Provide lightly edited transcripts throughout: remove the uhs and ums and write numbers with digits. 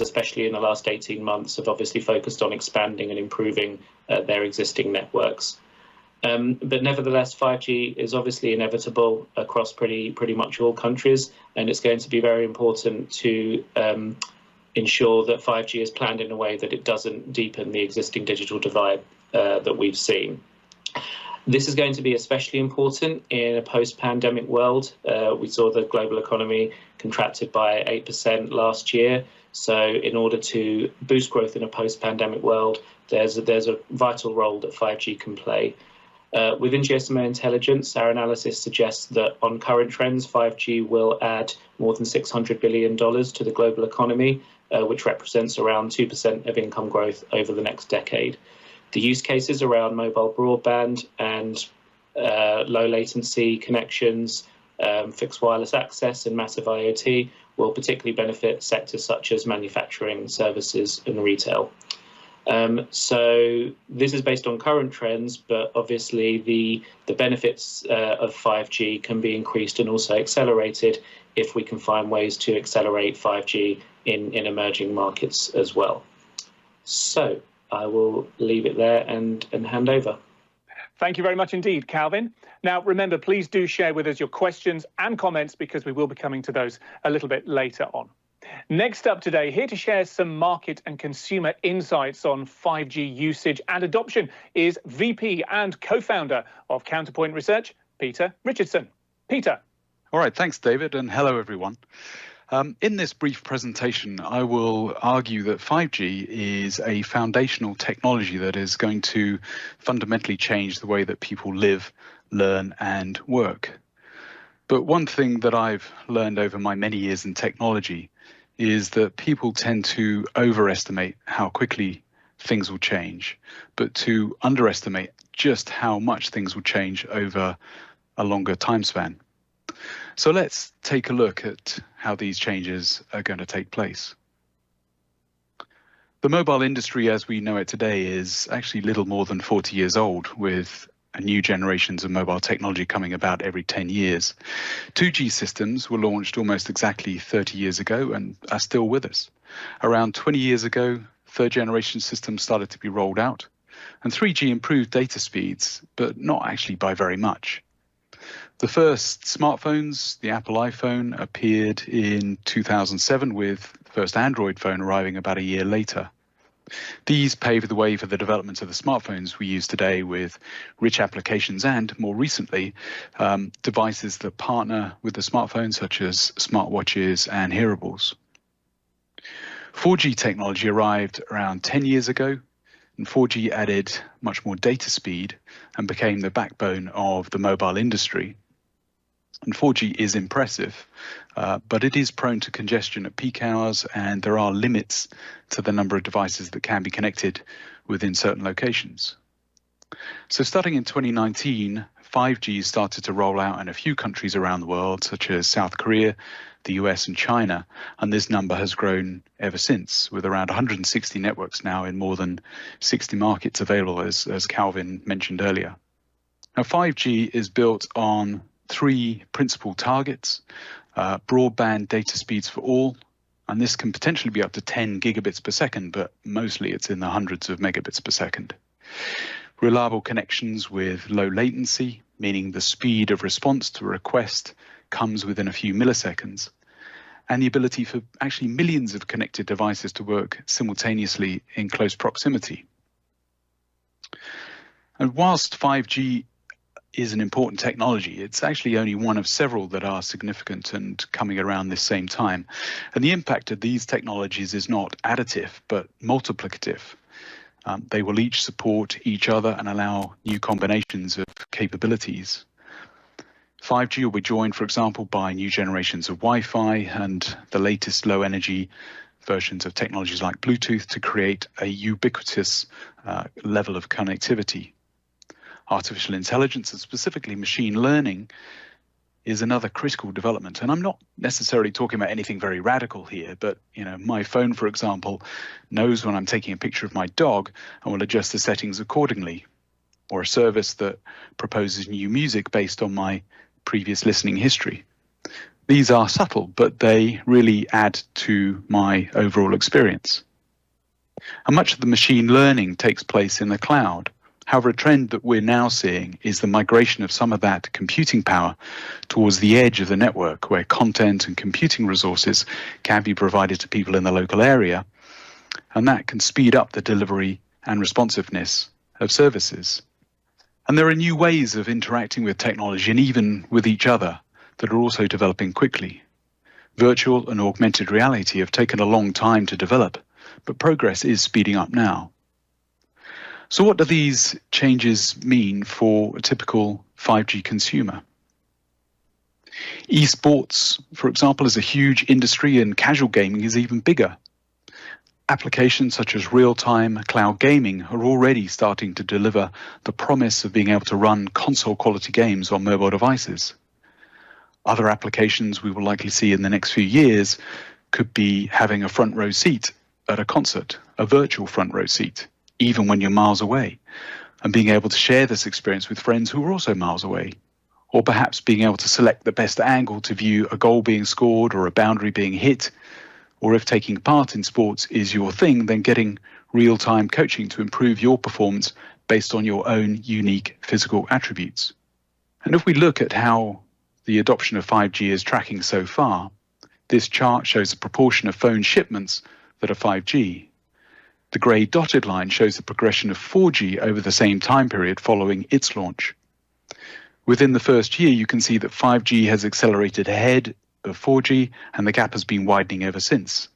especially in the last 18 months, have obviously focused on expanding and improving their existing networks. But nevertheless, 5G is obviously inevitable across pretty much all countries, and it's going to be very important to ensure that 5G is planned in a way that it doesn't deepen the existing digital divide that we've seen. This is going to be especially important in a post-pandemic world. We saw the global economy contracted by 8% last year. So in order to boost growth in a post-pandemic world, there's a vital role that 5G can play. Within GSMA Intelligence, our analysis suggests that on current trends, 5G will add more than $600 billion to the global economy, which represents around 2% of income growth over the next decade. The use cases around mobile broadband and low latency connections, fixed wireless access and massive IoT will particularly benefit sectors such as manufacturing, services and retail. So this is based on current trends, but obviously the benefits of 5G can be increased and also accelerated if we can find ways to accelerate 5G in emerging markets as well. So I will leave it there and hand over. Thank you very much indeed, Calvin. Now, remember, please do share with us your questions and comments because we will be coming to those a little bit later on. Next up today, here to share some market and consumer insights on 5G usage and adoption is VP and co-founder of Counterpoint Research, Peter Richardson. Peter. All right, thanks, David, and hello, everyone. In this brief presentation, I will argue that 5G is a foundational technology that is going to fundamentally change the way that people live, learn, and work. But one thing that I've learned over my many years in technology is that people tend to overestimate how quickly things will change, but to underestimate just how much things will change over a longer time span. So let's take a look at how these changes are going to take place. The mobile industry as we know it today is actually little more than 40 years old, with new generations of mobile technology coming about every 10 years. 2G systems were launched almost exactly 30 years ago and are still with us. Around 20 years ago, third generation systems started to be rolled out, and 3G improved data speeds, but not actually by very much. The first smartphones, the Apple iPhone, appeared in 2007, with the first Android phone arriving about a year later. These paved the way for the development of the smartphones we use today, with rich applications and, more recently, devices that partner with the smartphone, such as smartwatches and hearables. 4G technology arrived around 10 years ago, and 4G added much more data speed and became the backbone of the mobile industry. And 4G is impressive, but it is prone to congestion at peak hours, and there are limits to the number of devices that can be connected within certain locations. So starting in 2019, 5G started to roll out in a few countries around the world, such as South Korea, the US and China, and this number has grown ever since, with around 160 networks now in more than 60 markets available, as Calvin mentioned earlier. Now, 5G is built on three principal targets: broadband data speeds for all, and this can potentially be up to 10 gigabits per second, but mostly it's in the hundreds of megabits per second. Reliable connections with low latency, meaning the speed of response to a request comes within a few milliseconds, and the ability for actually millions of connected devices to work simultaneously in close proximity. And whilst 5G is an important technology, it's actually only one of several that are significant and coming around this same time. And the impact of these technologies is not additive, but multiplicative. They will each support each other and allow new combinations of capabilities. 5G will be joined, for example, by new generations of Wi-Fi and the latest low-energy versions of technologies like Bluetooth to create a ubiquitous level of connectivity. Artificial intelligence, and specifically machine learning, is another critical development. And I'm not necessarily talking about anything very radical here, but my phone, for example, knows when I'm taking a picture of my dog and will adjust the settings accordingly. Or a service that proposes new music based on my previous listening history. These are subtle, but they really add to my overall experience. And much of the machine learning takes place in the cloud. However, a trend that we're now seeing is the migration of some of that computing power towards the edge of the network, where content and computing resources can be provided to people in the local area, and that can speed up the delivery and responsiveness of services. And there are new ways of interacting with technology and even with each other that are also developing quickly. Virtual and augmented reality have taken a long time to develop, but progress is speeding up now. So what do these changes mean for a typical 5G consumer? Esports, for example, is a huge industry, and casual gaming is even bigger. Applications such as real-time cloud gaming are already starting to deliver the promise of being able to run console-quality games on mobile devices. Other applications we will likely see in the next few years could be having a front row seat at a concert, a virtual front row seat, even when you're miles away, and being able to share this experience with friends who are also miles away, or perhaps being able to select the best angle to view a goal being scored or a boundary being hit, or if taking part in sports is your thing, then getting real-time coaching to improve your performance based on your own unique physical attributes. And if we look at how the adoption of 5G is tracking so far, this chart shows the proportion of phone shipments that are 5G. The grey dotted line shows the progression of 4G over the same time period following its launch. Within the first year, you can see that 5G has accelerated ahead of 4G, and the gap has been widening ever since.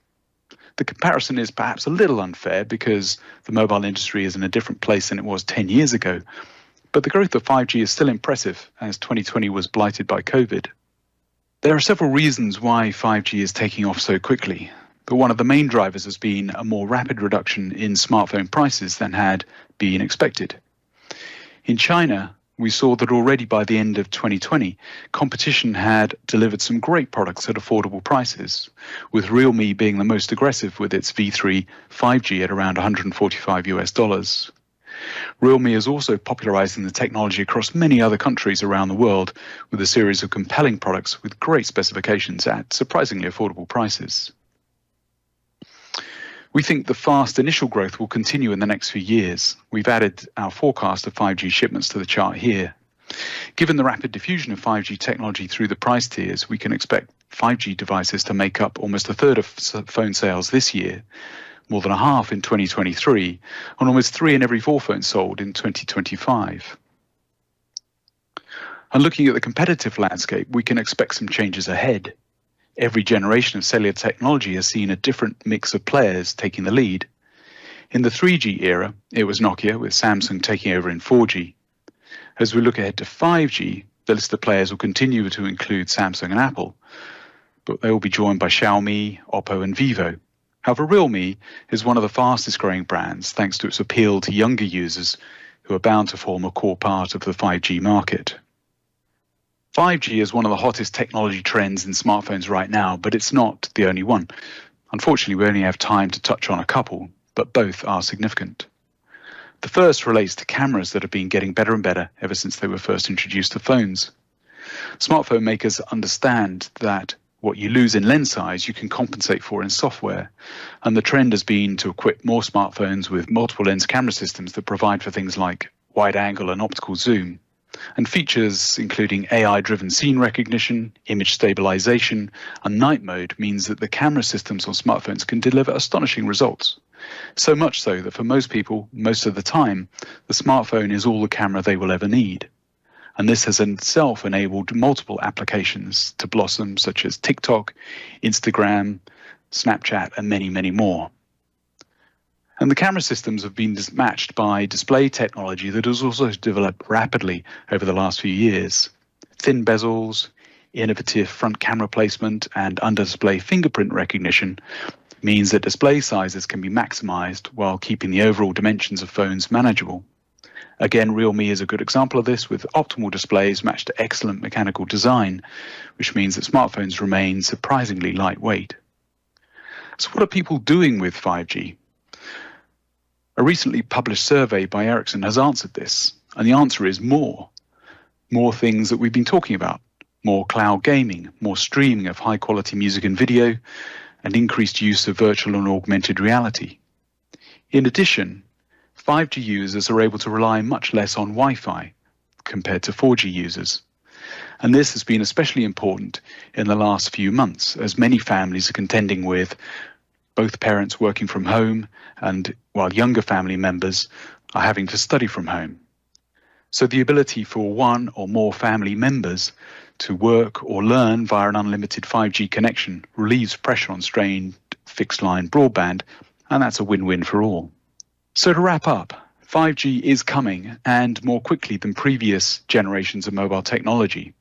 The comparison is perhaps a little unfair because the mobile industry is in a different place than it was 10 years ago, but the growth of 5G is still impressive, as 2020 was blighted by COVID. There are several reasons why 5G is taking off so quickly, but one of the main drivers has been a more rapid reduction in smartphone prices than had been expected. In China, we saw that already by the end of 2020, competition had delivered some great products at affordable prices, with Realme being the most aggressive with its V3 5G at around $145. Realme is also popularizing the technology across many other countries around the world with a series of compelling products with great specifications at surprisingly affordable prices. We think the fast initial growth will continue in the next few years. We've added our forecast of 5G shipments to the chart here. Given the rapid diffusion of 5G technology through the price tiers, we can expect 5G devices to make up almost a third of phone sales this year, more than a half in 2023, and almost 3 in every 4 phones sold in 2025. And looking at the competitive landscape, we can expect some changes ahead. Every generation of cellular technology has seen a different mix of players taking the lead. In the 3G era, it was Nokia, with Samsung taking over in 4G. As we look ahead to 5G, the list of players will continue to include Samsung and Apple, but they will be joined by Xiaomi, Oppo and Vivo. However, Realme is one of the fastest growing brands thanks to its appeal to younger users who are bound to form a core part of the 5G market. 5G is one of the hottest technology trends in smartphones right now, but it's not the only one. Unfortunately, we only have time to touch on a couple, but both are significant. The first relates to cameras that have been getting better and better ever since they were first introduced to phones. Smartphone makers understand that what you lose in lens size, you can compensate for in software. And the trend has been to equip more smartphones with multiple lens camera systems that provide for things like wide angle and optical zoom, and features including AI-driven scene recognition, image stabilization, and night mode means that the camera systems on smartphones can deliver astonishing results. So much so that for most people, most of the time, the smartphone is all the camera they will ever need. And this has in itself enabled multiple applications to blossom, such as TikTok, Instagram, Snapchat, and many, many more. And the camera systems have been matched by display technology that has also developed rapidly over the last few years. Thin bezels, innovative front camera placement, and under-display fingerprint recognition means that display sizes can be maximized while keeping the overall dimensions of phones manageable. Again, Realme is a good example of this, with optimal displays matched to excellent mechanical design, which means that smartphones remain surprisingly lightweight. So what are people doing with 5G? A recently published survey by Ericsson has answered this, and the answer is more. More things that we've been talking about. more cloud gaming, more streaming of high-quality music and video, and increased use of virtual and augmented reality. In addition, 5G users are able to rely much less on Wi-Fi compared to 4G users. And this has been especially important in the last few months, as many families are contending with both parents working from home and while younger family members are having to study from home. So the ability for one or more family members to work or learn via an unlimited 5G connection relieves pressure on strained fixed-line broadband, and that's a win-win for all. So to wrap up, 5G is coming, and more quickly than previous generations of mobile technology.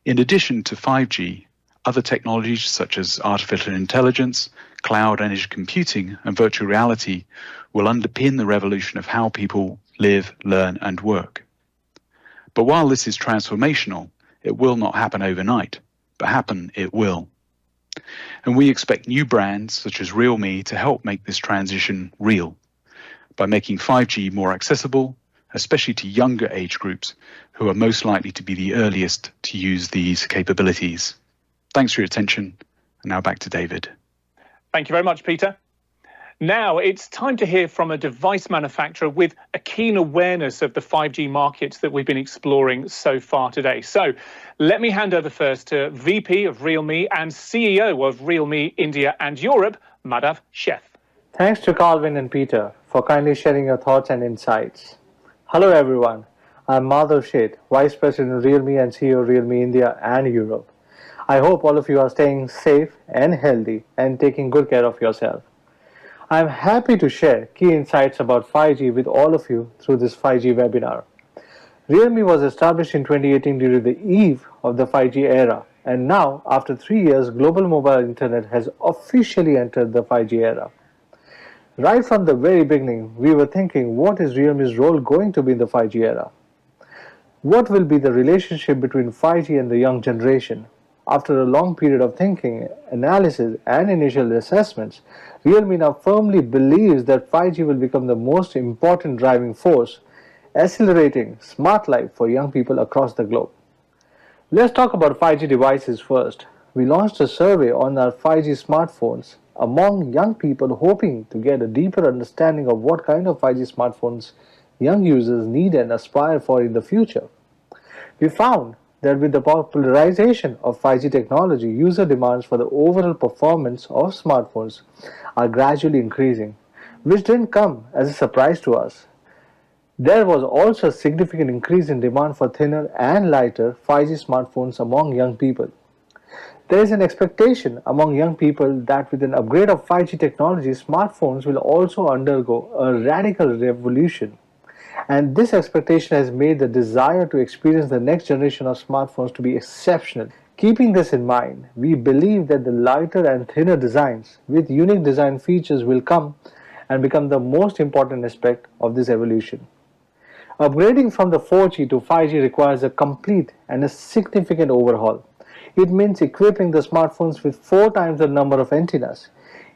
In addition to 5G, other technologies such as artificial intelligence, cloud and edge computing, and virtual reality will underpin the revolution of how people live, learn, and work. But while this is transformational, it will not happen overnight, but happen it will. And we expect new brands such as Realme to help make this transition real by making 5G more accessible, especially to younger age groups who are most likely to be the earliest to use these capabilities. Thanks for your attention. And now back to David. Thank you very much, Peter. Now it's time to hear from a device manufacturer with a keen awareness of the 5G markets that we've been exploring so far today. So let me hand over first to VP of Realme and CEO of Realme India and Europe, Madhav Sheth. Thanks to Calvin and Peter for kindly sharing your thoughts and insights. Hello everyone, I'm Madhav Sheth, Vice President of Realme and CEO of Realme India and Europe. I hope all of you are staying safe and healthy and taking good care of yourself. I'm happy to share key insights about 5G with all of you through this 5G webinar. Realme was established in 2018 during the eve of the 5G era, and now, after 3 years, global mobile internet has officially entered the 5G era. Right from the very beginning, we were thinking, what is Realme's role going to be in the 5G era? What will be the relationship between 5G and the young generation? After a long period of thinking, analysis, and initial assessments, Realme now firmly believes that 5G will become the most important driving force, accelerating smart life for young people across the globe. Let's talk about 5G devices first. We launched a survey on our 5G smartphones among young people, hoping to get a deeper understanding of what kind of 5G smartphones young users need and aspire for in the future. We found that with the popularization of 5G technology, user demands for the overall performance of smartphones are gradually increasing, which didn't come as a surprise to us. There was also a significant increase in demand for thinner and lighter 5G smartphones among young people. There is an expectation among young people that with an upgrade of 5G technology, smartphones will also undergo a radical revolution. And this expectation has made the desire to experience the next generation of smartphones to be exceptional. Keeping this in mind, we believe that the lighter and thinner designs with unique design features will come and become the most important aspect of this evolution. Upgrading from the 4G to 5G requires a complete and a significant overhaul. It means equipping the smartphones with 4 times the number of antennas,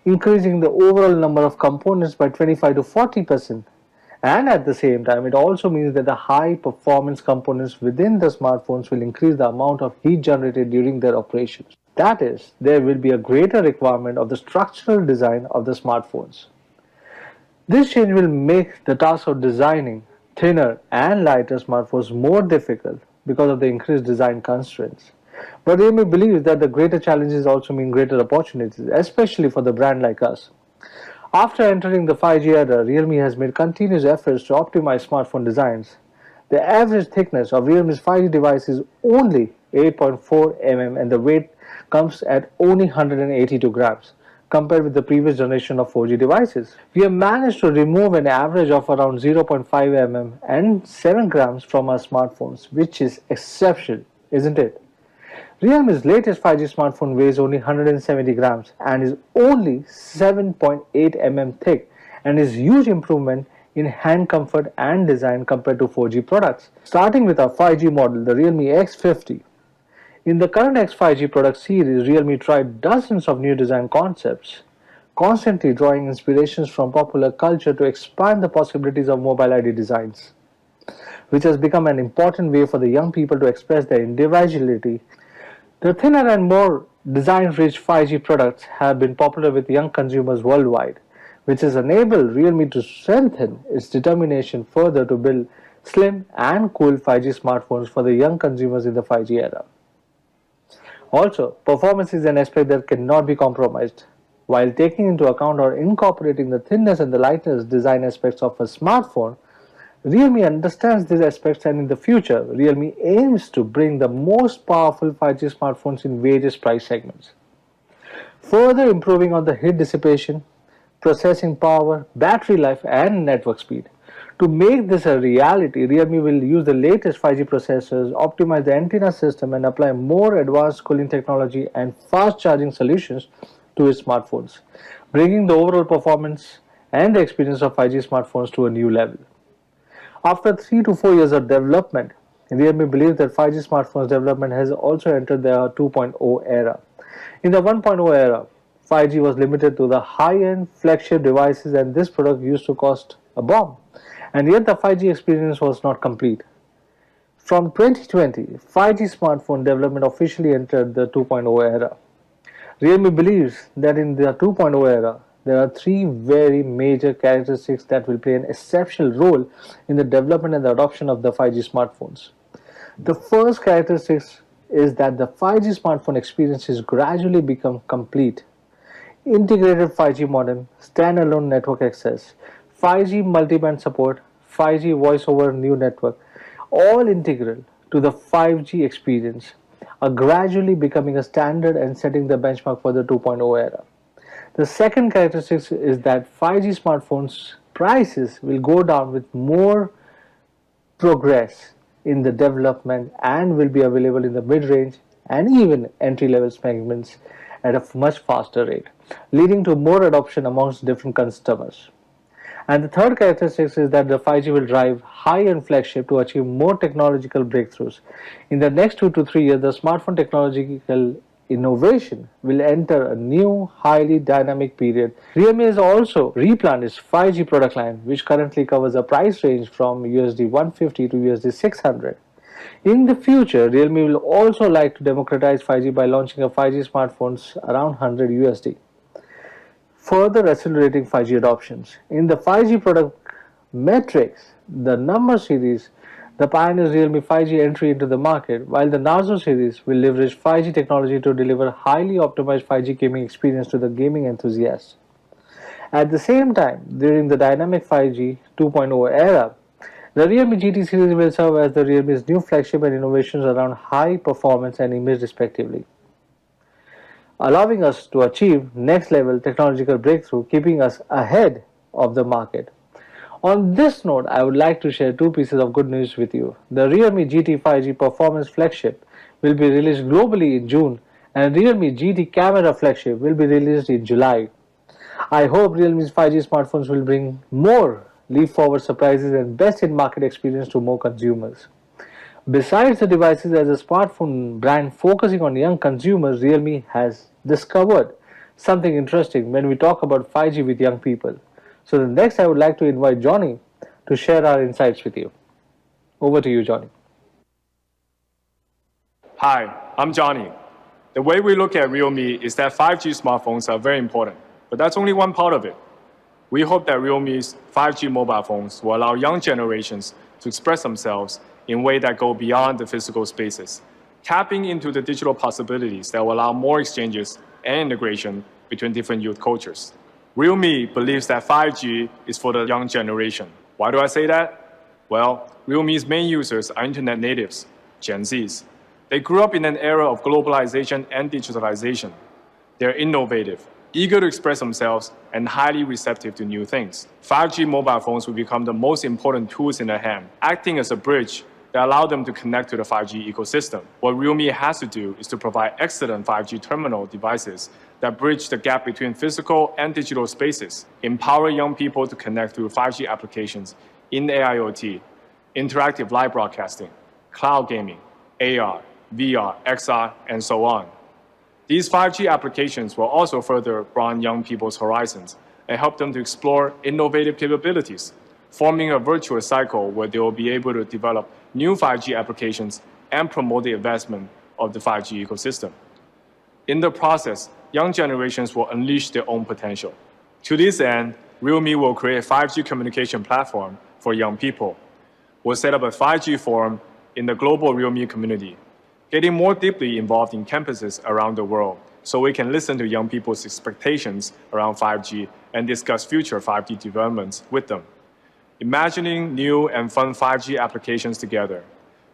increasing the overall number of components by 25 to 40%. And at the same time, it also means that the high performance components within the smartphones will increase the amount of heat generated during their operations. That is, there will be a greater requirement of the structural design of the smartphones. This change will make the task of designing thinner and lighter smartphones more difficult because of the increased design constraints. But Realme believes that the greater challenges also mean greater opportunities, especially for the brand like us. After entering the 5G era, Realme has made continuous efforts to optimize smartphone designs. The average thickness of Realme's 5G device is only 8.4 mm and the weight comes at only 182 grams, compared with the previous generation of 4G devices. We have managed to remove an average of around 0.5 mm and 7 grams from our smartphones, which is exceptional, isn't it? Realme's latest 5G smartphone weighs only 170 grams and is only 7.8 mm thick, and is a huge improvement in hand comfort and design compared to 4G products. Starting with our 5G model, the Realme X50. In the current X5G product series, Realme tried dozens of new design concepts, constantly drawing inspirations from popular culture to expand the possibilities of mobile ID designs. which has become an important way for the young people to express their individuality. The thinner and more design-rich 5G products have been popular with young consumers worldwide, which has enabled Realme to strengthen its determination further to build slim and cool 5G smartphones for the young consumers in the 5G era. Also, performance is an aspect that cannot be compromised. While taking into account or incorporating the thinness and the lightness design aspects of a smartphone, Realme understands these aspects, and in the future, Realme aims to bring the most powerful 5G smartphones in various price segments, further improving on the heat dissipation, processing power, battery life, and network speed. To make this a reality, Realme will use the latest 5G processors, optimize the antenna system, and apply more advanced cooling technology and fast charging solutions to its smartphones, bringing the overall performance and the experience of 5G smartphones to a new level. After 3 to 4 years of development, Realme believes that 5G smartphones development has also entered the 2.0 era. In the 1.0 era, 5G was limited to the high-end flagship devices, and this product used to cost a bomb. And yet the 5G experience was not complete. From 2020, 5G smartphone development officially entered the 2.0 era. Realme believes that in the 2.0 era, there are three very major characteristics that will play an exceptional role in the development and the adoption of the 5G smartphones. The first characteristic is that the 5G smartphone experience is gradually become complete. Integrated 5G modem, standalone network access, 5G multiband support, 5G voice over new network, all integral to the 5G experience, are gradually becoming a standard and setting the benchmark for the 2.0 era. The second characteristic is that 5G smartphones prices will go down with more progress in the development and will be available in the mid-range and even entry-level segments at a much faster rate, leading to more adoption amongst different customers. And the third characteristic is that the 5G will drive high-end flagship to achieve more technological breakthroughs. In the next 2 to 3 years, the smartphone technological innovation will enter a new, highly dynamic period. Realme has also replanned its 5G product line, which currently covers a price range from USD 150 to USD 600. In the future, Realme will also like to democratize 5G by launching a 5G smartphones around 100 USD, further accelerating 5G adoptions. In the 5G product metrics, the number series, the pioneers Realme 5G entry into the market, while the Narzo series will leverage 5G technology to deliver highly optimized 5G gaming experience to the gaming enthusiasts. At the same time, during the dynamic 5G 2.0 era, the Realme GT series will serve as the Realme's new flagship and innovations around high performance and image respectively, allowing us to achieve next level technological breakthrough, keeping us ahead of the market. On this note, I would like to share two pieces of good news with you. The Realme GT 5G performance flagship will be released globally in June, and Realme GT camera flagship will be released in July. I hope Realme's 5G smartphones will bring more leap-forward surprises and best-in-market experience to more consumers. Besides the devices as a smartphone brand focusing on young consumers, Realme has discovered something interesting when we talk about 5G with young people. So the next I would like to invite Johnny to share our insights with you. Over to you, Johnny. Hi, I'm Johnny. The way we look at Realme is that 5G smartphones are very important, but that's only one part of it. We hope that Realme's 5G mobile phones will allow young generations to express themselves in ways that go beyond the physical spaces, tapping into the digital possibilities that will allow more exchanges and integration between different youth cultures. Realme believes that 5G is for the young generation. Why do I say that? Well, Realme's main users are internet natives, Gen Zs. They grew up in an era of globalization and digitalization. They're innovative, eager to express themselves, and highly receptive to new things. 5G mobile phones will become the most important tools in their hand, acting as a bridge that allow them to connect to the 5G ecosystem. What Realme has to do is to provide excellent 5G terminal devices that bridge the gap between physical and digital spaces, empower young people to connect through 5G applications in AIoT, interactive live broadcasting, cloud gaming, AR, VR, XR, and so on. These 5G applications will also further broaden young people's horizons and help them to explore innovative capabilities. forming a virtuous cycle where they will be able to develop new 5G applications and promote the advancement of the 5G ecosystem. In the process, young generations will unleash their own potential. To this end, Realme will create a 5G communication platform for young people. We'll set up a 5G forum in the global Realme community, getting more deeply involved in campuses around the world so we can listen to young people's expectations around 5G and discuss future 5G developments with them. Imagining new and fun 5G applications together,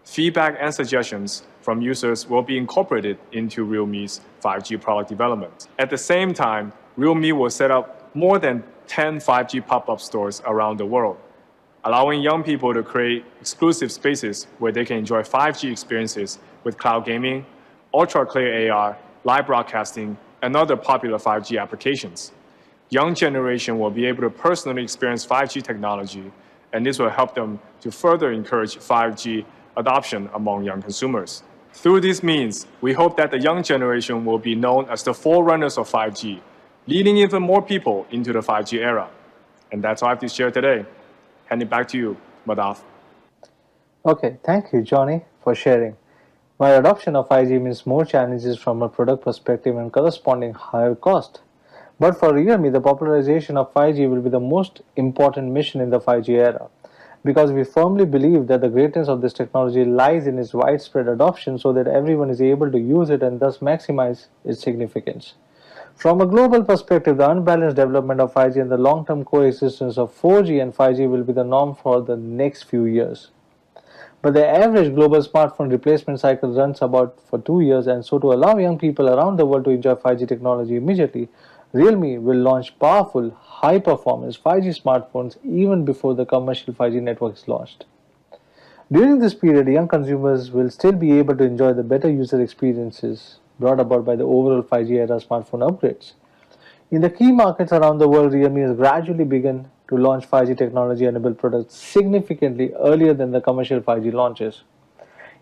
feedback and suggestions from users will be incorporated into Realme's 5G product development. At the same time, Realme will set up more than 10 5G pop-up stores around the world, allowing young people to create exclusive spaces where they can enjoy 5G experiences with cloud gaming, ultra-clear AR, live broadcasting, and other popular 5G applications. Young generation will be able to personally experience 5G technology, and this will help them to further encourage 5G adoption among young consumers. Through these means, we hope that the young generation will be known as the forerunners of 5G, leading even more people into the 5G era. And that's all I have to share today. Hand it back to you, Madhav. Okay, thank you, Johnny, for sharing. While adoption of 5G means more challenges from a product perspective and corresponding higher cost. But for Realme, the popularization of 5G will be the most important mission in the 5G era, because we firmly believe that the greatness of this technology lies in its widespread adoption so that everyone is able to use it and thus maximize its significance. From a global perspective, the unbalanced development of 5G and the long-term coexistence of 4G and 5G will be the norm for the next few years. But the average global smartphone replacement cycle runs about for 2 years, and so to allow young people around the world to enjoy 5G technology immediately, Realme will launch powerful, high-performance 5G smartphones even before the commercial 5G network is launched. During this period, young consumers will still be able to enjoy the better user experiences brought about by the overall 5G era smartphone upgrades. In the key markets around the world, Realme has gradually begun to launch 5G technology-enabled products significantly earlier than the commercial 5G launches.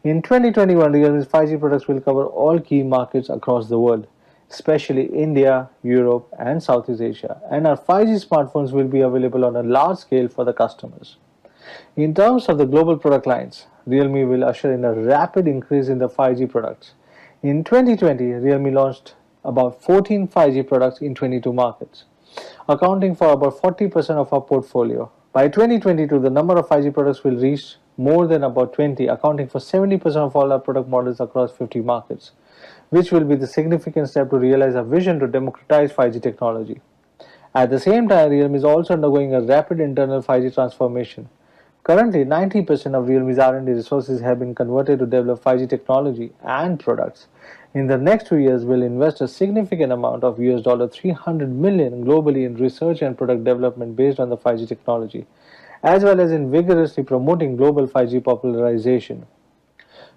In 2021, Realme's 5G products will cover all key markets across the world, especially India, Europe, and Southeast Asia, and our 5G smartphones will be available on a large scale for the customers. In terms of the global product lines, Realme will usher in a rapid increase in the 5G products. In 2020, Realme launched about 14 5G products in 22 markets, accounting for about 40% of our portfolio. By 2022, the number of 5G products will reach more than about 20, accounting for 70% of all our product models across 50 markets, which will be the significant step to realize our vision to democratize 5G technology. At the same time, Realme is also undergoing a rapid internal 5G transformation. Currently, 90% of Realme's R&D resources have been converted to develop 5G technology and products. In the next 2 years, we'll invest a significant amount of $300 million globally in research and product development based on the 5G technology, as well as in vigorously promoting global 5G popularization.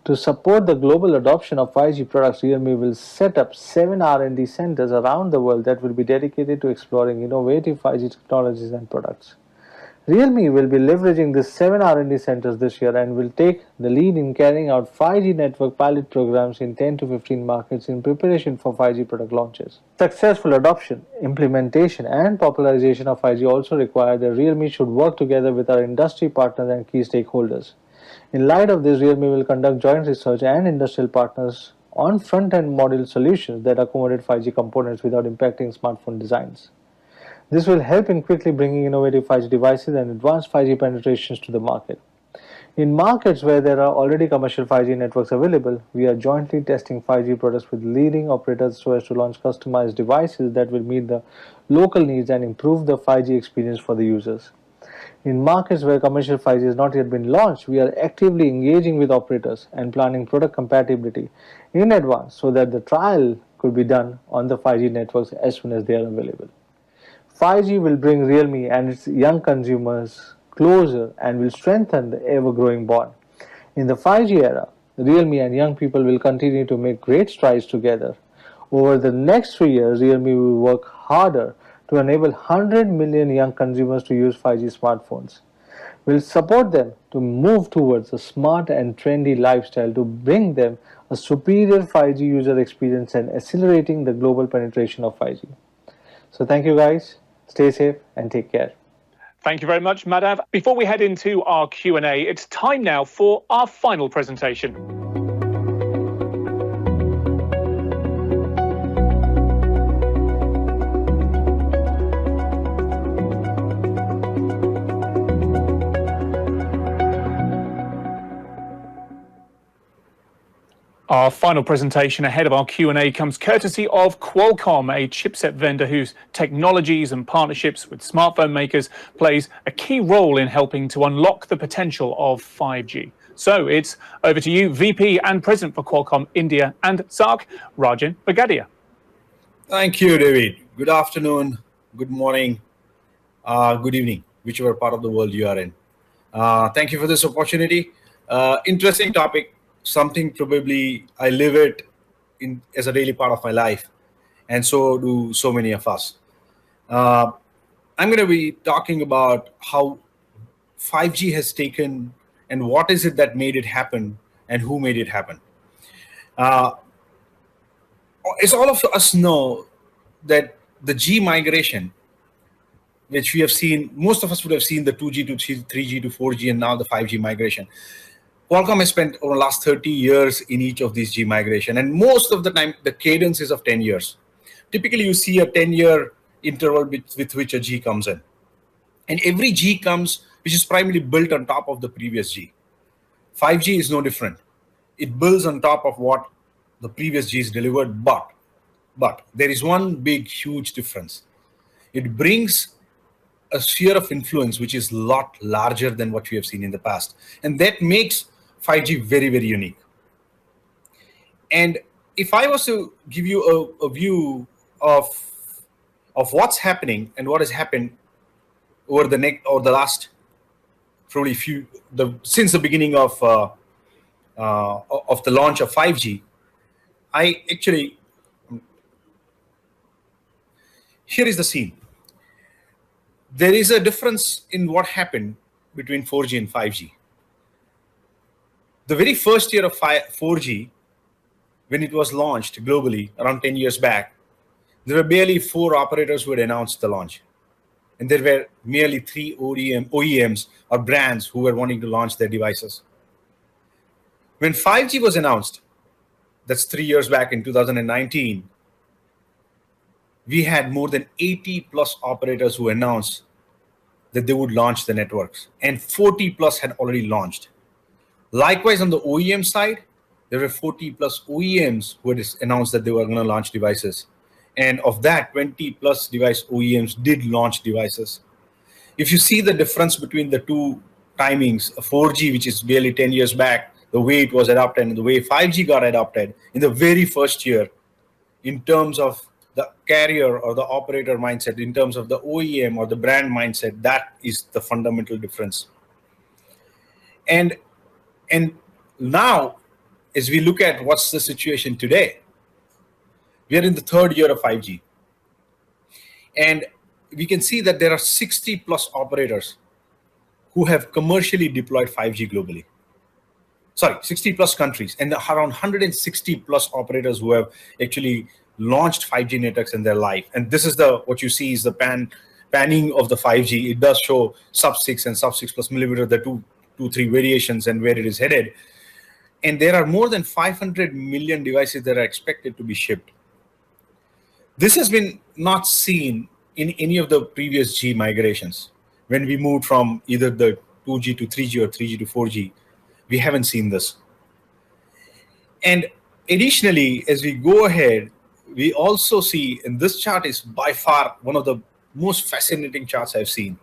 To support the global adoption of 5G products, Realme will set up 7 R&D centers around the world that will be dedicated to exploring innovative 5G technologies and products. Realme will be leveraging these 7 R&D centers this year and will take the lead in carrying out 5G network pilot programs in 10 to 15 markets in preparation for 5G product launches. Successful adoption, implementation, and popularization of 5G also require that Realme should work together with our industry partners and key stakeholders. In light of this, Realme will conduct joint research and industrial partners on front-end module solutions that accommodate 5G components without impacting smartphone designs. This will help in quickly bringing innovative 5G devices and advanced 5G penetrations to the market. In markets where there are already commercial 5G networks available, we are jointly testing 5G products with leading operators so as to launch customized devices that will meet the local needs and improve the 5G experience for the users. In markets where commercial 5G has not yet been launched, we are actively engaging with operators and planning product compatibility in advance so that the trial could be done on the 5G networks as soon as they are available. 5G will bring Realme and its young consumers closer and will strengthen the ever-growing bond. In the 5G era, Realme and young people will continue to make great strides together. Over the next 3 years, Realme will work harder to enable 100 million young consumers to use 5G smartphones. We'll support them to move towards a smart and trendy lifestyle to bring them a superior 5G user experience and accelerating the global penetration of 5G. So thank you guys, stay safe and take care. Thank you very much, Madhav. Before we head into our Q&A, it's time now for our final presentation. Our final presentation ahead of our Q&A comes courtesy of Qualcomm, a chipset vendor whose technologies and partnerships with smartphone makers plays a key role in helping to unlock the potential of 5G. So it's over to you, VP and President for Qualcomm India and SAARC, Rajan Bagadia. Thank you, David. Good afternoon, good morning, good evening, whichever part of the world you are in. Thank you for this opportunity. Interesting topic. Something probably I live it in as a daily part of my life, and so do so many of us. I'm going to be talking about how 5G has taken and what is it that made it happen and who made it happen. As all of us know that the G migration, which we have seen, most of us would have seen the 2G to 3G to 4G and now the 5G migration. Qualcomm has spent over the last 30 years in each of these G migration, and most of the time the cadence is of 10 years. Typically, you see a 10-year interval with which a G comes in. And every G comes, which is primarily built on top of the previous G. 5G is no different. It builds on top of what the previous Gs delivered, but there is one big, huge difference. It brings a sphere of influence which is a lot larger than what we have seen in the past. And that makes 5G very, very unique. And if I was to give you a view of what's happening and what has happened over the last probably since the beginning of the launch of 5G, here is the scene. There is a difference in what happened between 4G and 5G. The very first year of 4G, when it was launched globally around 10 years back, there were barely 4 operators who had announced the launch. And there were merely 3 OEMs or brands who were wanting to launch their devices. When 5G was announced, that's 3 years back in 2019, we had more than 80 plus operators who announced that they would launch the networks, and 40 plus had already launched. Likewise, on the OEM side, there were 40 plus OEMs who had announced that they were going to launch devices. And of that, 20 plus device OEMs did launch devices. If you see the difference between the two timings, 4G, which is barely 10 years back, the way it was adopted and the way 5G got adopted in the very first year, in terms of the carrier or the operator mindset, in terms of the OEM or the brand mindset, that is the fundamental difference. And now, as we look at what's the situation today, we are in the 3rd year of 5G. And we can see that there are 60 plus operators who have commercially deployed 5G globally. 60 plus countries, and around 160 plus operators who have actually launched 5G networks in their life. And this is what you see is the panning of the 5G. It does show sub-6 and sub-6 plus millimeter, the two, 3 variations and where it is headed. And there are more than 500 million devices that are expected to be shipped. This has been not seen in any of the previous G migrations. When we moved from either the 2G to 3G or 3G to 4G, we haven't seen this. And additionally, as we go ahead, we also see, and this chart is by far one of the most fascinating charts I've seen.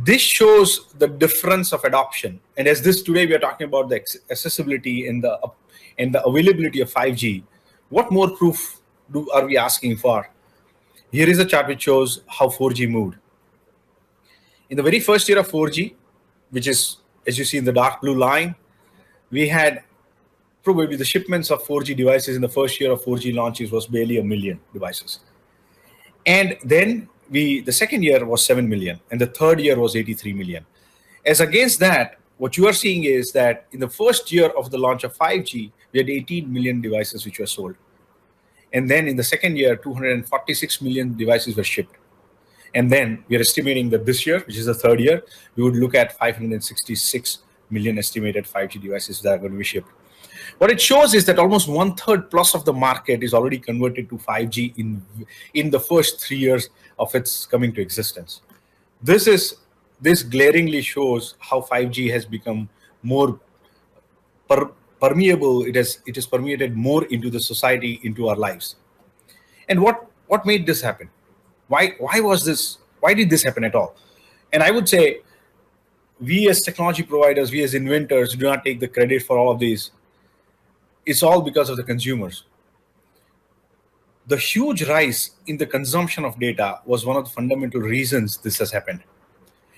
This shows the difference of adoption. And as today we are talking about the accessibility and the availability of 5G, what more proof are we asking for? Here is a chart which shows how 4G moved. In the very first year of 4G, which is, as you see in the dark blue line, we had probably the shipments of 4G devices in the first year of 4G launches was barely 1 million devices. And then the second year was 7 million, and the third year was 83 million. As against that, what you are seeing is that in the first year of the launch of 5G, we had 18 million devices which were sold. And then in the second year, 246 million devices were shipped. And then we are estimating that this year, which is the third year, we would look at 566 million estimated 5G devices that are going to be shipped. What it shows is that almost 1/3 plus of the market is already converted to 5G in the first 3 years of its coming to existence. This glaringly shows how 5G has become more permeable. It has permeated more into the society, into our lives. And what made this happen? Why did this happen at all? And I would say we as technology providers, we as inventors do not take the credit for all of these. It's all because of the consumers. The huge rise in the consumption of data was one of the fundamental reasons this has happened.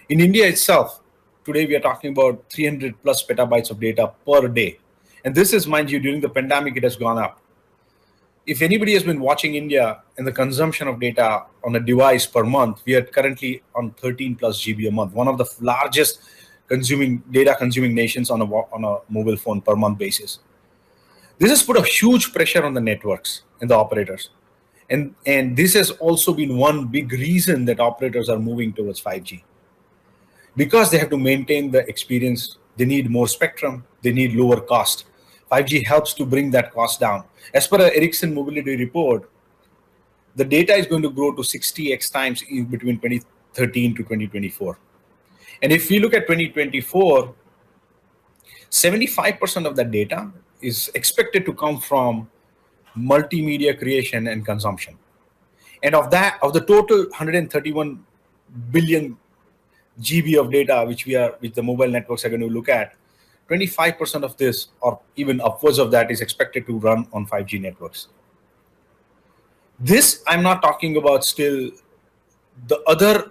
In India itself, today we are talking about 300 plus petabytes of data per day. And this is, mind you, during the pandemic, it has gone up. If anybody has been watching India and the consumption of data on a device per month, we are currently on 13 plus GB a month, one of the largest data consuming nations on a mobile phone per month basis. This has put a huge pressure on the networks and the operators. And this has also been one big reason that operators are moving towards 5G. Because they have to maintain the experience, they need more spectrum, they need lower cost. 5G helps to bring that cost down. As per the Ericsson Mobility Report, the data is going to grow to 60x times in between 2013 to 2024. And if we look at 2024, 75% of that data is expected to come from multimedia creation and consumption. And of the total 131 billion GB of data which the mobile networks are going to look at, 25% of this, or even upwards of that, is expected to run on 5G networks. This, I'm not talking about still the other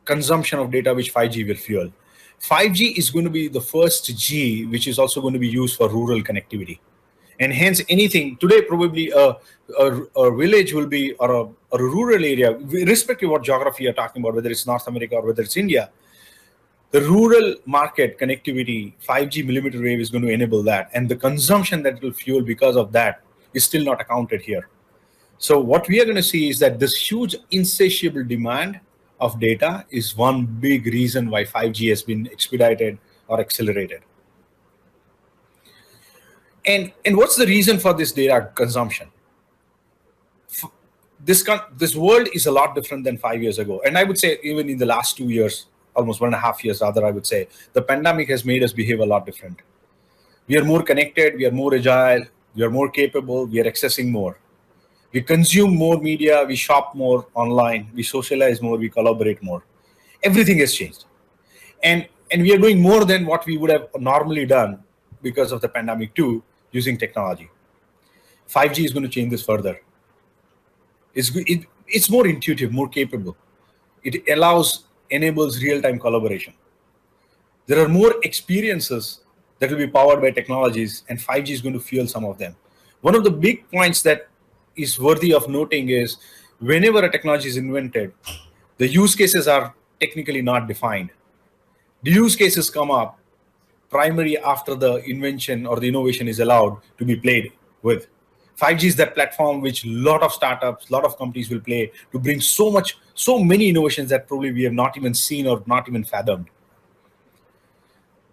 consumption of data which 5G will fuel. 5G is going to be the first G which is also going to be used for rural connectivity. And hence anything, today probably a village will be, or a rural area, irrespective of what geography you're talking about, whether it's North America or whether it's India, the rural market connectivity, 5G millimeter wave is going to enable that. And the consumption that it will fuel because of that is still not accounted here. So what we are going to see is that this huge insatiable demand of data is one big reason why 5G has been expedited or accelerated. And what's the reason for this data consumption? This world is a lot different than 5 years ago. And I would say even in the last 2 years, almost 1.5 years rather, I would say, the pandemic has made us behave a lot different. We are more connected, we are more agile, we are more capable, we are accessing more. We consume more media, we shop more online, we socialize more, we collaborate more. Everything has changed. And we are doing more than what we would have normally done because of the pandemic too, using technology. 5G is going to change this further. It's more intuitive, more capable. It enables real-time collaboration. There are more experiences that will be powered by technologies, and 5G is going to fuel some of them. One of the big points that is worthy of noting is whenever a technology is invented, the use cases are technically not defined. The use cases come up primarily after the invention or the innovation is allowed to be played with. 5G is that platform which a lot of startups, a lot of companies will play to bring so many innovations that probably we have not even seen or not even fathomed.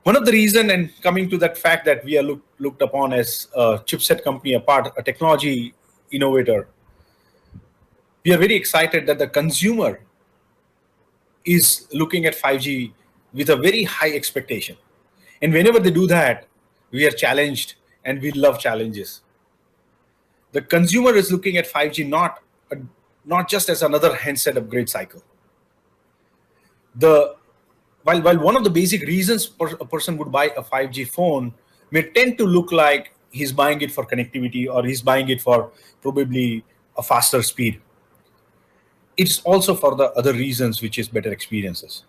One of the reasons, and coming to that fact that we are looked upon as a chipset company, a technology innovator, we are very excited that the consumer is looking at 5G with a very high expectation. And whenever they do that, we are challenged, and we love challenges. The consumer is looking at 5G not just as another handset upgrade cycle. While one of the basic reasons a person would buy a 5G phone may tend to look like he's buying it for connectivity or he's buying it for probably a faster speed, it's also for the other reasons, which is better experiences.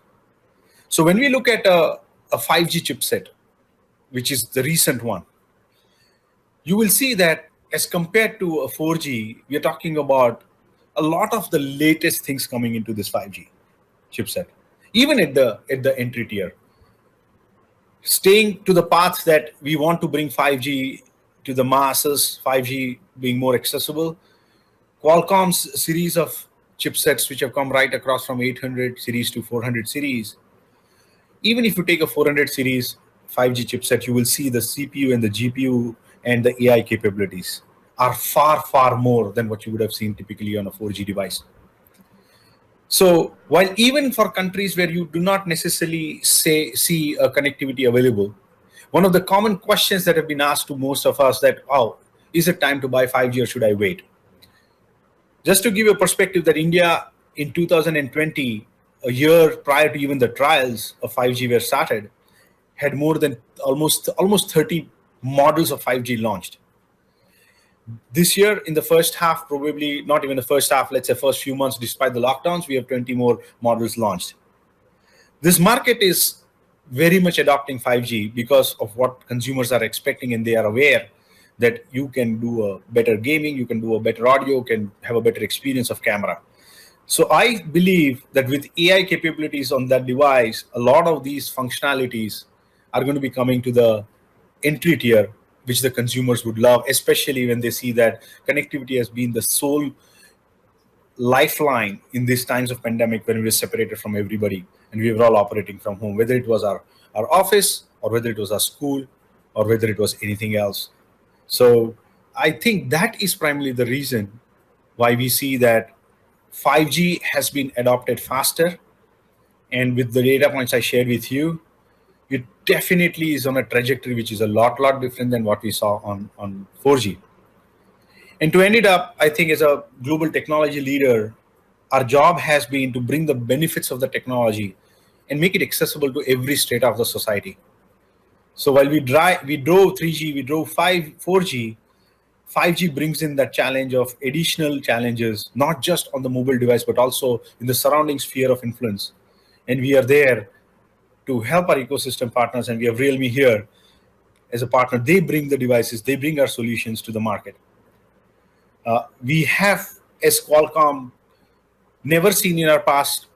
So when we look at a 5G chipset, which is the recent one, you will see that as compared to a 4G, we are talking about a lot of the latest things coming into this 5G chipset, even at the entry tier. Staying to the path that we want to bring 5G to the masses, 5G being more accessible, Qualcomm's series of chipsets which have come right across from 800 series to 400 series. Even if you take a 400 series 5G chipset, you will see the CPU and the GPU and the AI capabilities are far, far more than what you would have seen typically on a 4G device. So while even for countries where you do not necessarily see a connectivity available, one of the common questions that have been asked to most of us that, oh, is it time to buy 5G or should I wait? Just to give you a perspective that India in 2020, a year prior to even the trials of 5G were started, had more than almost 30 models of 5G launched. This year, in the first half, probably not even the first half, let's say first few months, despite the lockdowns, we have 20 more models launched. This market is very much adopting 5G because of what consumers are expecting, and they are aware that you can do a better gaming, you can do a better audio, can have a better experience of camera. So I believe that with AI capabilities on that device, a lot of these functionalities are going to be coming to the entry tier, which the consumers would love, especially when they see that connectivity has been the sole lifeline in these times of pandemic when we were separated from everybody and we were all operating from home, whether it was our office or whether it was our school or whether it was anything else. So I think that is primarily the reason why we see that 5G has been adopted faster. And with the data points I shared with you, it definitely is on a trajectory which is a lot different than what we saw on 4G. And to end it up, I think as a global technology leader, our job has been to bring the benefits of the technology and make it accessible to every strata of the society. So while we drove 3G, we drove 4G, 5G brings in that challenge of additional challenges, not just on the mobile device, but also in the surrounding sphere of influence. And we are there to help our ecosystem partners, and we have Realme here as a partner. They bring the devices, they bring our solutions to the market. We have, as Qualcomm, never seen in our past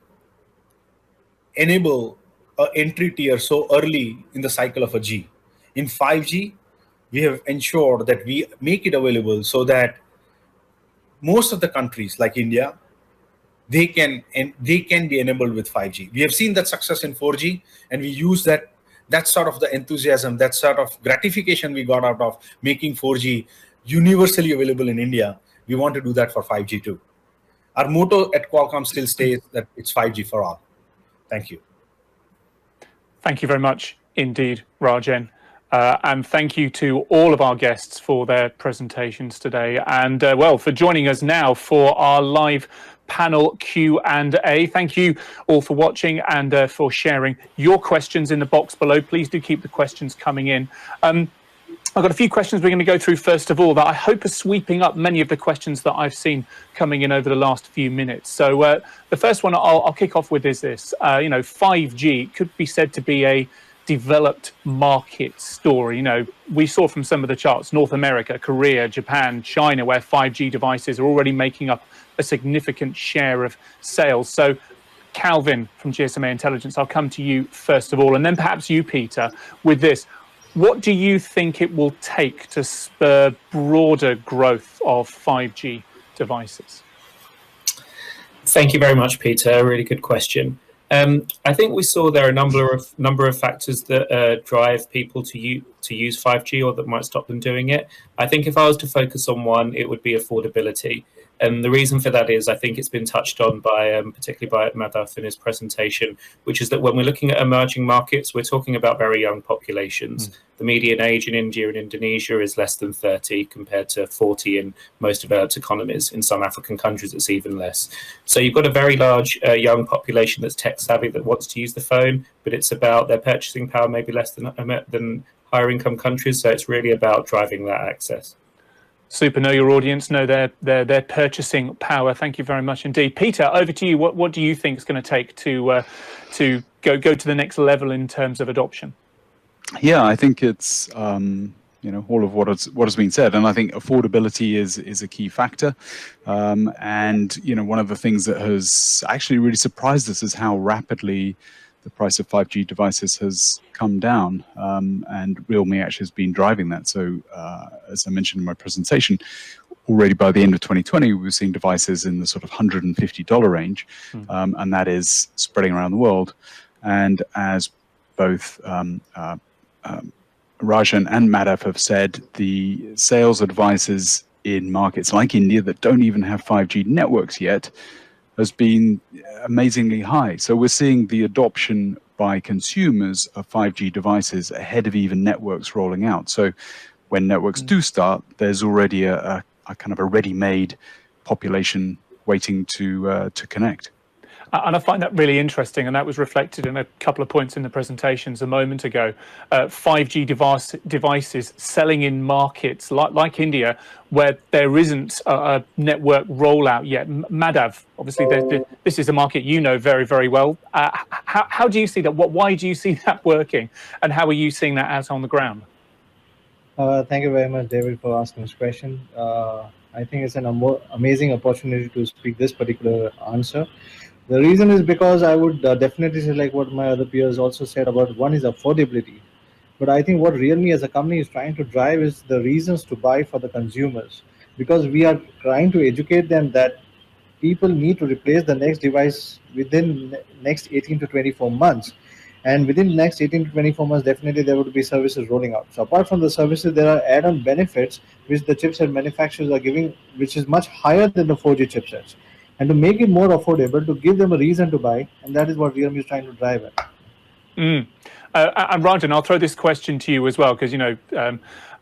enable an entry tier so early in the cycle of a G. In 5G, we have ensured that we make it available so that most of the countries like India, they can be enabled with 5G. We have seen that success in 4G, and we use that sort of the enthusiasm, that sort of gratification we got out of making 4G universally available in India. We want to do that for 5G too. Our motto at Qualcomm still stays that it's 5G for all. Thank you. Thank you very much indeed, Rajan. And thank you to all of our guests for their presentations today, and well, for joining us now for our live panel Q&A. Thank you all for watching and for sharing your questions in the box below. Please do keep the questions coming in. I've got a few questions we're going to go through first of all that I hope are sweeping up many of the questions that I've seen coming in over the last few minutes. So the first one I'll kick off with is this. 5G could be said to be a developed market story. We saw from some of the charts, North America, Korea, Japan, China, where 5G devices are already making up a significant share of sales. So Calvin from GSMA Intelligence, I'll come to you first of all, and then perhaps you, Peter, with this. What do you think it will take to spur broader growth of 5G devices? Thank you very much, Peter. A really good question. I think we saw there are a number of factors that drive people to use 5G or that might stop them doing it. I think if I was to focus on one, it would be affordability. And the reason for that is I think it's been touched on by particularly by Madhav in his presentation, which is that when we're looking at emerging markets, we're talking about very young populations. The median age in India and Indonesia is less than 30 compared to 40 in most developed economies. In some African countries, it's even less. So you've got a very large young population that's tech savvy that wants to use the phone, but it's about their purchasing power maybe less than higher income countries. So it's really about driving that access. Super. Know your audience, know their purchasing power. Thank you very much indeed. Peter, over to you. What do you think it's going to take to go to the next level in terms of adoption? Yeah, I think it's all of what has been said, and I think affordability is a key factor. And one of the things that has actually really surprised us is how rapidly the price of 5G devices has come down, and Realme actually has been driving that. So as I mentioned in my presentation, already by the end of 2020, we were seeing devices in the sort of $150 range, and that is spreading around the world. And as both Rajan and Madhav have said, the sales of devices in markets like India that don't even have 5G networks yet has been amazingly high. So we're seeing the adoption by consumers of 5G devices ahead of even networks rolling out. So when networks do start, there's already a kind of a ready-made population waiting to connect. And I find that really interesting, and that was reflected in a couple of points in the presentations a moment ago. 5G devices selling in markets like India, where there isn't a network rollout yet. Madhav, obviously, this is a market you know very, very well. How do you see that? Why do you see that working, and how are you seeing that out on the ground? Thank you very much, David, for asking this question. I think it's an amazing opportunity to speak this particular answer. The reason is because I would definitely say, like what my other peers also said about, one is affordability. But I think what Realme as a company is trying to drive is the reasons to buy for the consumers, because we are trying to educate them that people need to replace the next device within next 18 to 24 months. And within the next 18 to 24 months, definitely there would be services rolling out. So apart from the services, there are add-on benefits which the chipset manufacturers are giving, which is much higher than the 4G chipsets. And to make it more affordable, to give them a reason to buy, and that is what Realme is trying to drive at. And Rajan, I'll throw this question to you as well, because,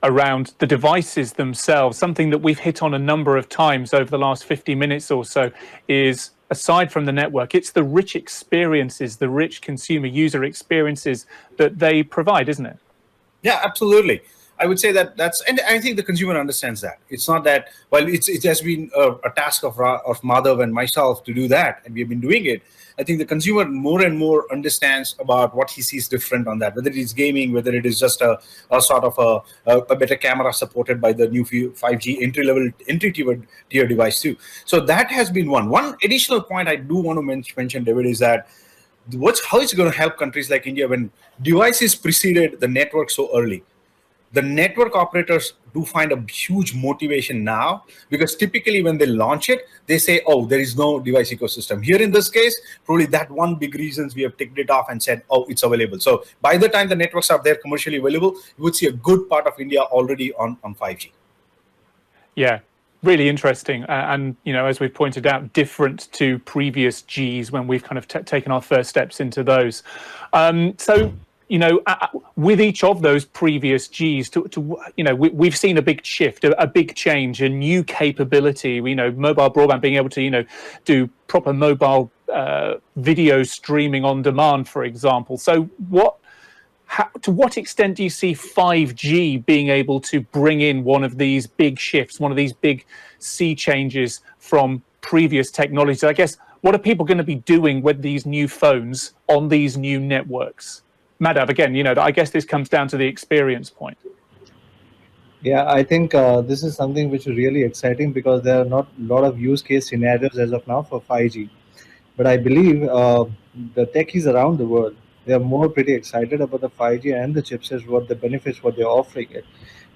around the devices themselves, something that we've hit on a number of times over the last 50 minutes or so is, aside from the network, it's the rich experiences, the rich consumer user experiences that they provide, isn't it? Yeah, absolutely. I would say and I think the consumer understands that. It's not that, well, it has been a task of Madhav and myself to do that, and we've been doing it. I think the consumer more and more understands about what he sees different on that, whether it is gaming, whether it is just a sort of a better camera supported by the new 5G entry tier device too. So that has been one. One additional point I do want to mention, David, is that how it's going to help countries like India when devices preceded the network so early. The network operators do find a huge motivation now, because typically when they launch it, they say, oh, there is no device ecosystem. Here in this case, probably that one big reasons we have ticked it off and said, oh, it's available. So by the time the networks are there commercially available, you would see a good part of India already on 5G. Yeah. Really interesting, and as we've pointed out, different to previous Gs when we've kind of taken our first steps into those. With each of those previous Gs, we've seen a big shift, a big change, a new capability. Mobile broadband being able to, do proper mobile video streaming on demand, for example. So to what extent do you see 5G being able to bring in one of these big shifts, one of these big sea changes from previous technologies? I guess, what are people going to be doing with these new phones on these new networks? Madhav, again, I guess this comes down to the experience point. Yeah, I think this is something which is really exciting, because there are not a lot of use case scenarios as of now for 5G. But I believe the techies around the world, they are more pretty excited about the 5G and the chipsets, what the benefits, what they're offering it.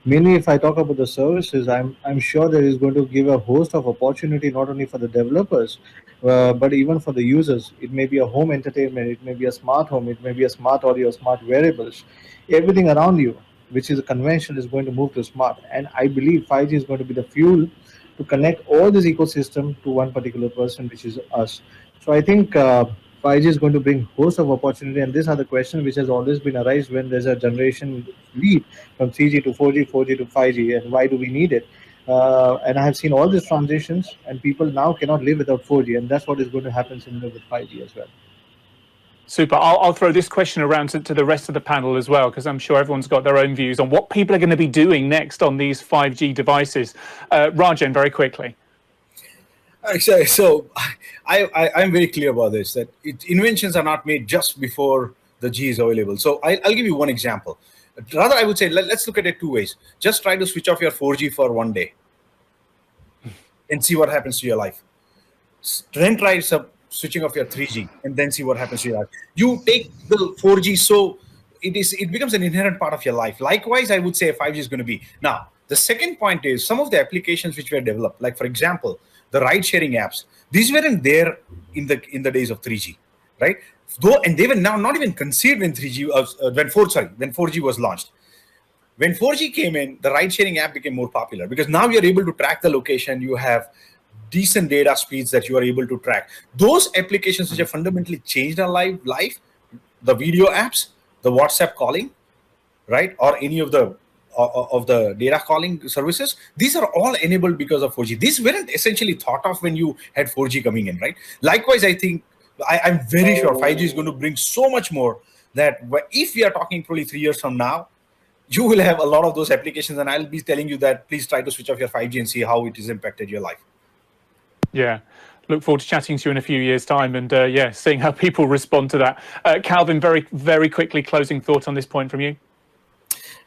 Mainly, if I talk about the services, I'm sure that is going to give a host of opportunity not only for the developers, but even for the users. It may be a home entertainment, it may be a smart home, it may be a smart audio, smart wearables. Everything around you, which is a conventional, is going to move to smart. And I believe 5G is going to be the fuel to connect all this ecosystem to one particular person, which is us. So I think 5G is going to bring host of opportunity, and these are the questions which has always been arise when there's a generation leap from 3G to 4G, 4G to 5G, and why do we need it? And I have seen all these transitions, and people now cannot live without 4G, and that's what is going to happen similar with 5G as well. Super. I'll throw this question around to the rest of the panel as well, because I'm sure everyone's got their own views on what people are going to be doing next on these 5G devices. Rajan, very quickly. So I'm very clear about this, that inventions are not made just before the G is available. So I'll give you one example. Rather, I would say, let's look at it two ways. Just try to switch off your 4G for one day and see what happens to your life. Then try switching off your 3G and then see what happens to your life. You take the 4G, so it becomes an inherent part of your life. Likewise, I would say 5G is going to be. Now, The second point is some of the applications which were developed, like for example, the ride-sharing apps. These weren't there in the days of 3G, right? Though, and they were now not even conceived in 3G when 4G was launched. When 4G came in, the ride-sharing app became more popular because now you're able to track the location. You have decent data speeds that you are able to track. Those applications which have fundamentally changed our life, the video apps, the WhatsApp calling, right, or any of the data calling services, these are all enabled because of 4G. These weren't essentially thought of when you had 4G coming in, right? Likewise, I think I'm very sure 5G is going to bring so much more that if we are talking probably 3 years from now, you will have a lot of those applications, and I'll be telling you that please try to switch off your 5G and see how it has impacted your life. Yeah. Look forward to chatting to you in a few years' time and, yeah, seeing how people respond to that. Calvin, very, very quickly, closing thoughts on this point from you?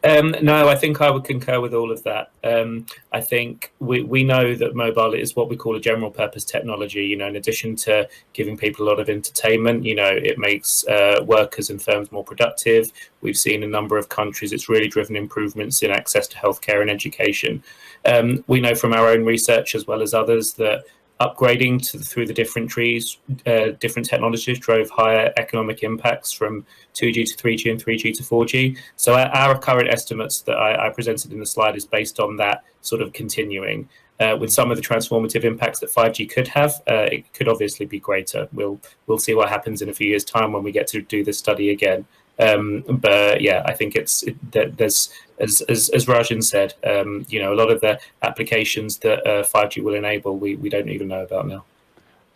No, I think I would concur with all of that. I think we know that mobile is what we call a general purpose technology. You know, in addition to giving people a lot of entertainment, you know, it makes workers and firms more productive. We've seen a number of countries, it's really driven improvements in access to healthcare and education. We know from our own research as well as others that upgrading through the different trees, different technologies drove higher economic impacts from 2G to 3G and 3G to 4G. So our current estimates that I presented in the slide is based on that sort of continuing. With some of the transformative impacts that 5G could have, it could obviously be greater. We'll see what happens in a few years' time when we get to do this study again. But yeah, I think there's as Rajan said, you know, a lot of the applications that 5G will enable, we don't even know about now.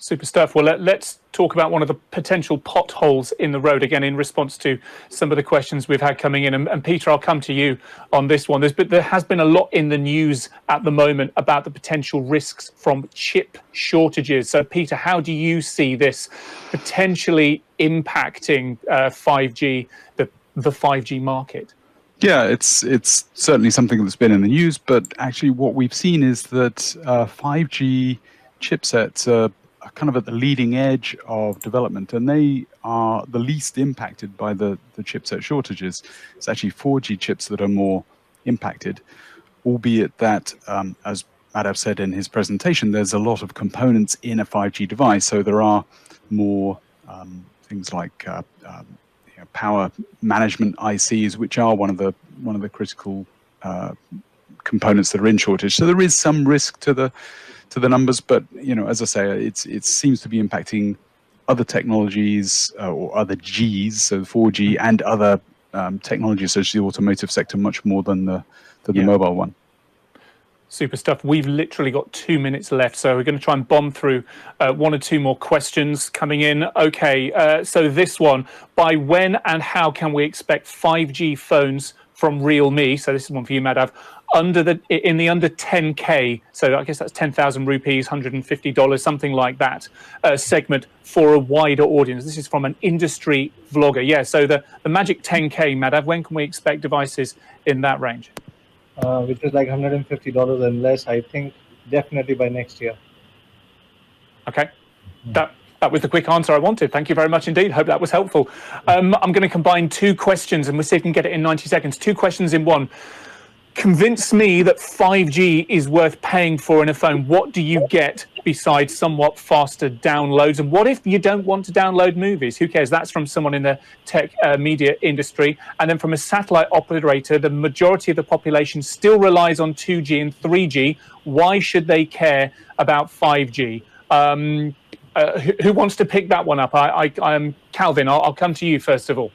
Super stuff. Well, let's talk about one of the potential potholes in the road again in response to some of the questions we've had coming in. And Peter, I'll come to you on this one. There has been a lot in the news at the moment about the potential risks from chip shortages. So, Peter, how do you see this potentially impacting 5G, the 5G market? Yeah, it's certainly something that's been in the news, but actually what we've seen is that 5G chipsets are kind of at the leading edge of development, and they are the least impacted by the chipset shortages. It's actually 4G chips that are more impacted, albeit that, as Madhav said in his presentation, there's a lot of components in a 5G device, so there are more things like power management ICs, which are one of the critical components that are in shortage. So there is some risk to the numbers, but you know, as I say, it seems to be impacting other technologies or other Gs, so 4G and other technologies such as the automotive sector much more than the mobile one. Super stuff. We've literally got 2 minutes left, so we're going to try and bomb through one or two more questions coming in. Okay, so this one, by when and how can we expect 5G phones from Realme? So this is one for you, Madhav. In the under 10K, so I guess that's 10,000 rupees, $150, something like that, segment for a wider audience. This is from an industry vlogger. Yeah, so the magic 10K, Madhav, when can we expect devices in that range? Which is like $150 and less, I think, definitely by next year. Okay, that was the quick answer I wanted. Thank you very much indeed. Hope that was helpful. I'm going to combine two questions and we'll see if we can get it in 90 seconds. Two questions in one. Convince me that 5G is worth paying for in a phone. What do you get besides somewhat faster downloads? And what if you don't want to download movies? Who cares? That's from someone in the tech media industry. And then from a satellite operator, the majority of the population still relies on 2G and 3G. Why should they care about 5G? Who wants to pick that one up? I'm Calvin, I'll come to you first of all.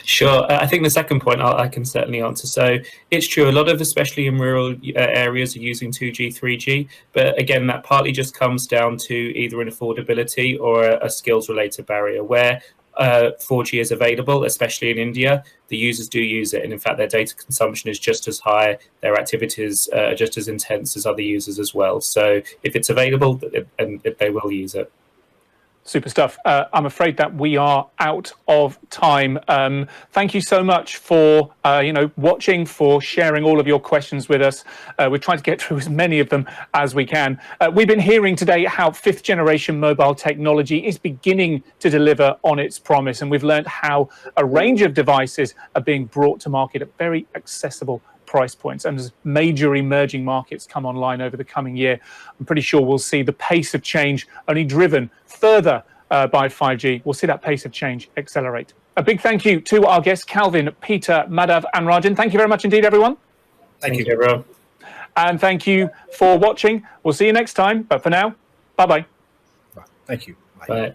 Sure. I think the second point I can certainly answer. So it's true, a lot of, especially in rural areas, are using 2G, 3G. But again, that partly just comes down to either an affordability or a skills-related barrier. Where 4G is available, especially in India, the users do use it. And in fact, their data consumption is just as high, their activities are just as intense as other users as well. So if it's available, they will use it. Super stuff. I'm afraid that we are out of time. Thank you so much for watching, for sharing all of your questions with us. We're trying to get through as many of them as we can. We've been hearing today how fifth generation mobile technology is beginning to deliver on its promise, and we've learned how a range of devices are being brought to market at very accessible price points. And as major emerging markets come online over the coming year, I'm pretty sure we'll see the pace of change only driven further by 5G. We'll see that pace of change accelerate. A big thank you to our guests, Calvin, Peter, Madhav, and Rajan. Thank you very much indeed, everyone. Thank you, everyone. And thank you for watching. We'll see you next time. But for now, bye-bye. Thank you. Bye.